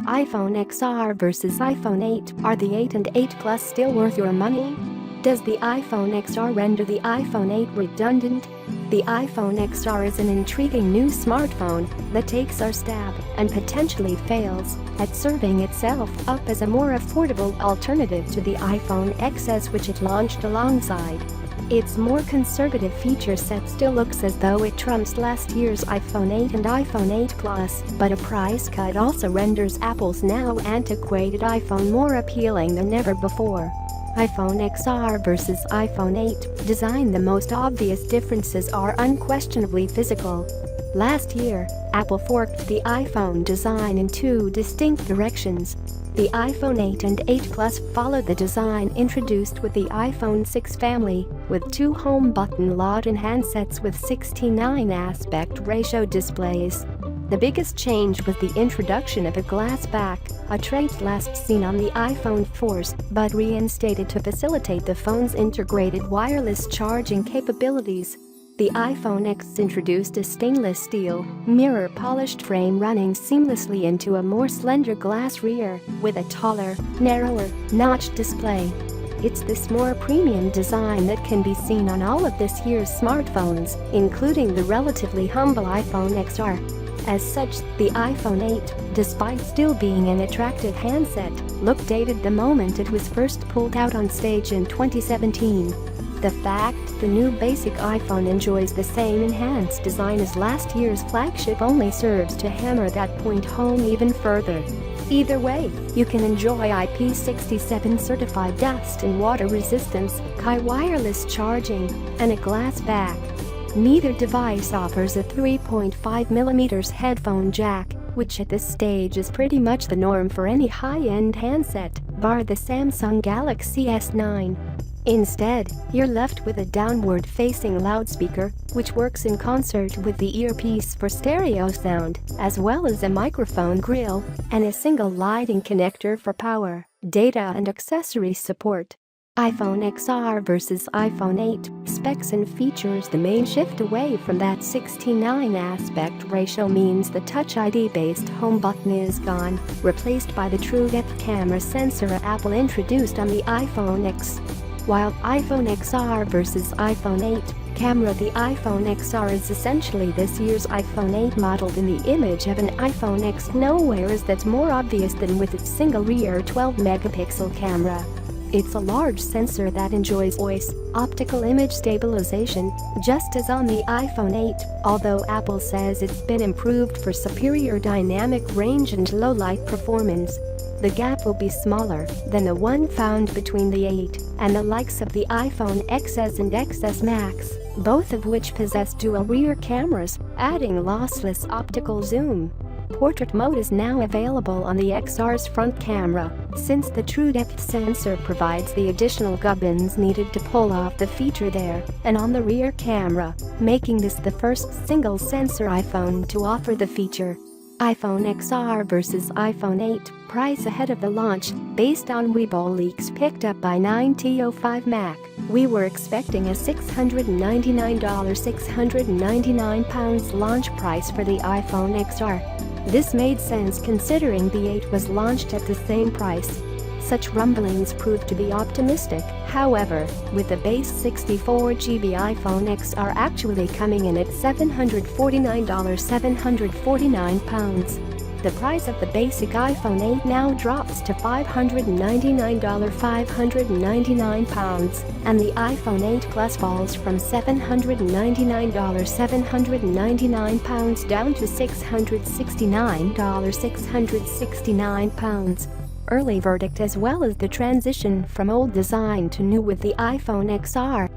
iPhone XR versus iPhone 8. Are the 8 and 8 Plus still worth your money? Does the iPhone XR render the iPhone 8 redundant? The iPhone XR is an intriguing new smartphone that takes our stab and potentially fails at serving itself up as a more affordable alternative to the iPhone XS, which it launched alongside. Its more conservative feature set still looks as though it trumps last year's iPhone 8 and iPhone 8 Plus, but a price cut also renders Apple's now antiquated iPhone more appealing than ever before. iPhone XR versus iPhone 8 design. The most obvious differences are unquestionably physical. Last year, Apple forked the iPhone design in two distinct directions. The iPhone 8 and 8 Plus followed the design introduced with the iPhone 6 family, with two home button load-in handsets with 16:9 aspect ratio displays. The biggest change was the introduction of a glass back, a trait last seen on the iPhone 4s but reinstated to facilitate the phone's integrated wireless charging capabilities. The iPhone X introduced a stainless steel, mirror-polished frame running seamlessly into a more slender glass rear with a taller, narrower, notched display. It's this more premium design that can be seen on all of this year's smartphones, including the relatively humble iPhone XR. As such, the iPhone 8, despite still being an attractive handset, looked dated the moment it was first pulled out on stage in 2017. The fact the new basic iPhone enjoys the same enhanced design as last year's flagship only serves to hammer that point home even further. Either way, you can enjoy IP67 certified dust and water resistance, high wireless charging, and a glass back. Neither device offers a 3.5mm headphone jack, which at this stage is pretty much the norm for any high-end handset, bar the Samsung Galaxy S9. Instead, you're left with a downward-facing loudspeaker, which works in concert with the earpiece for stereo sound, as well as a microphone grill and a single Lightning connector for power, data and accessory support. iPhone XR versus iPhone 8 specs and features. The main shift away from that 16:9 aspect ratio means the Touch ID-based home button is gone, replaced by the true depth camera sensor Apple introduced on the iPhone X. While iPhone XR versus iPhone 8 camera. The iPhone XR is essentially this year's iPhone 8 modeled in the image of an iPhone X. Nowhere is that more obvious than with its single rear 12-megapixel camera. It's a large sensor that enjoys voice, optical image stabilization, just as on the iPhone 8, although Apple says it's been improved for superior dynamic range and low-light performance. The gap will be smaller than the one found between the 8 and the likes of the iPhone XS and XS Max, both of which possess dual rear cameras, adding lossless optical zoom. Portrait mode is now available on the XR's front camera, since the true depth sensor provides the additional gubbins needed to pull off the feature there, and on the rear camera, making this the first single-sensor iPhone to offer the feature. iPhone XR versus iPhone 8 price ahead of the launch. Based on Weibo leaks picked up by 9to5 Mac, we were expecting a £699 launch price for the iPhone XR. This made sense considering the 8 was launched at the same price. Such rumblings proved to be optimistic, however, with the base 64GB iPhone XR actually coming in at £749. The price of the basic iPhone 8 now drops to £599, and the iPhone 8 Plus falls from £799 down to £669. Early verdict as well as the transition from old design to new with the iPhone XR.